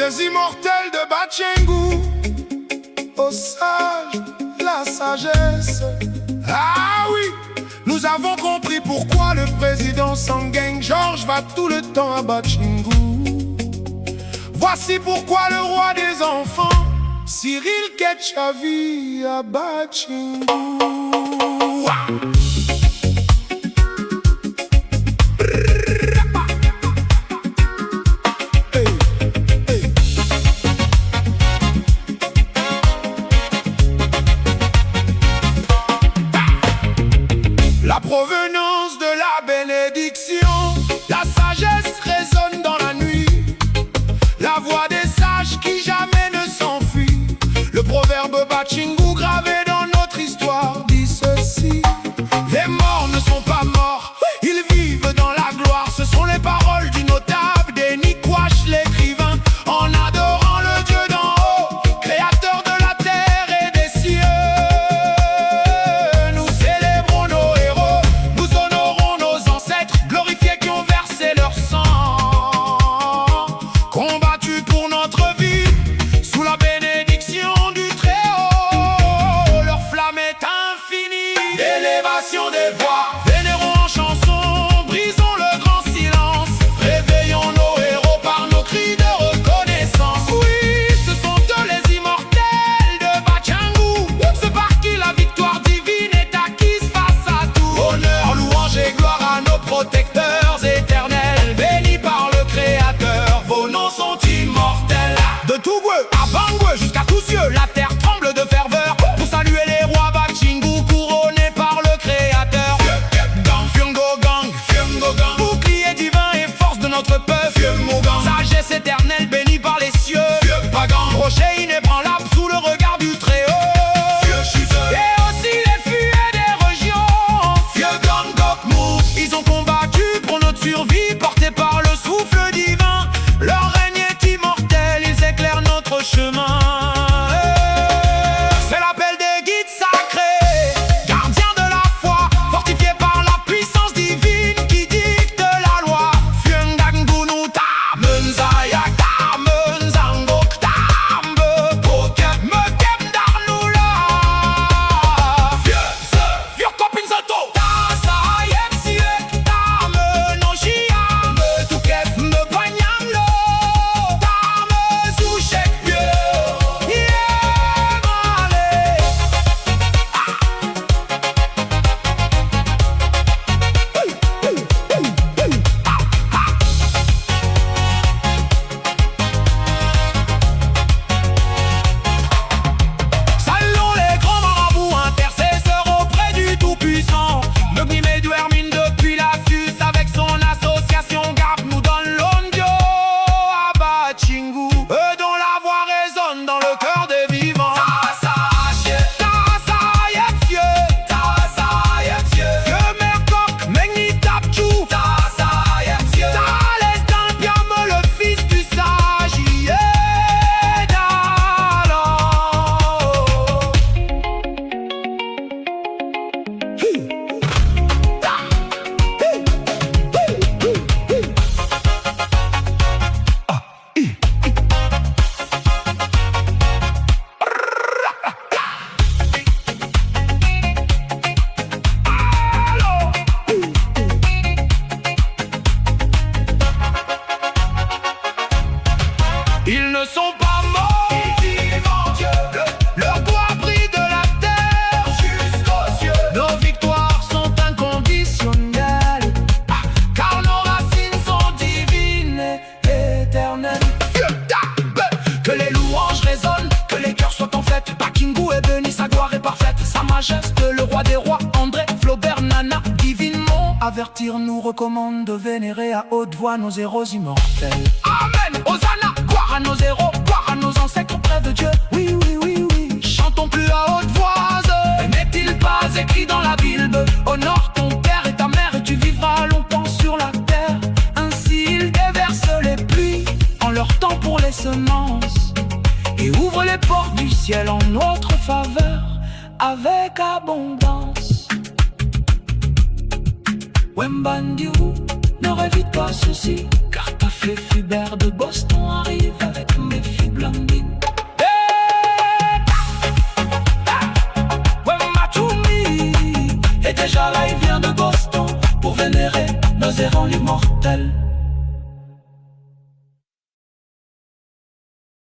des immortels de Batchengu, aux sages, la sagesse. Ah oui, nous avons compris pourquoi le président Sanguin Georges va tout le temps à Batchengu. Voici pourquoi le roi des enfants, Cyril Ketchavi à Batchengu. La provenance de la bénédiction, la sagesse résonne dans la nuit, la voix des sages qui jamais ne s'enfuit. Le proverbe Batchengu gravé dans notre histoire dit ceci: les morts ne sont pas morts, ils vivent dans la gloire. Ce sont les paroles du notable Denis Quash, l'écrivain, en adorant le Dieu d'en haut, créateur de la terre et des cieux. Nous célébrons nos héros, nous honorons nos ancêtres glorifiés qui ont versé leur sang, combattus pour notre vie, sous la bénédiction du Très-Haut. Leur flamme est infinie, élévation des voix, vénérons en chanson, brisons le grand silence, réveillons nos héros par nos cris de reconnaissance. Oui, ce sont eux les immortels de Batchengu, ceux par qui la victoire divine est acquise face à tout. Honneur, louange et gloire à nos protecteurs éternels, bénis par le Créateur, vos noms sont immortels. De Tougoué à Bangoué jusqu'à tous cieux, la terre tremble de ferveur pour saluer les rois Batchengu couronnés par le Créateur. Fiungo Gang, bouclier divin et force de notre peuple. Sagesse éternelle bénie par les cieux. Rocher inébranlable sous le regard du Très-Haut. Et aussi les fuyets des régions. Ils ont combattu pour notre survie, portés par le souffle divin. Leur règne est immortel, ils éclairent notre chemin. C'est l'appel des guides sacrés, gardiens de la foi, fortifiés par la puissance divine qui dicte la loi. Fiungangunu Tamenzayak Tamenzangok Tambe Pokem Mekem Darnula Vieux copine Zato Tasa Yepsiek Tamenoshia Me Tukef Me Panyamlo Tame Souchek Vieux Saluons les grands marabouts intercesseurs auprès du Tout-Puissant. Megni Medou Hermine depuis la FUS avec son association Gap nous donne l'ondio à Batchengu, eux dont la voix résonne dans le cœur des vivants. Vieux Mercoq, Megni Tapchou, Thalès d'Albiam, le fils du sage Yédalan. Ils ne sont pas morts, ils vivent en Dieu. Leur doigt brille de la terre jusqu'aux cieux. Nos victoires sont inconditionnelles, car nos racines sont divines et éternelles. Que les louanges résonnent, que les cœurs soient en fête. Batchengu est béni, sa gloire est parfaite. Sa majesté, le roi des rois, André, Flaubert, Nana, divinement avertir nous recommande de vénérer à haute voix nos héros immortels. Amen, Hosanna, gloire à nos héros, gloire à nos ancêtres auprès de Dieu. Oui, oui, oui, oui, chantons plus à haute voix. N'est-il pas écrit dans la Bible: honore ton père et ta mère et tu vivras longtemps sur la terre. Ainsi il déverse les pluies en leur temps pour les semences et ouvre les portes du ciel en notre faveur avec abondance. Wembandiou, ne révite pas ceci, car ta fée Fubert de Boston arrive avec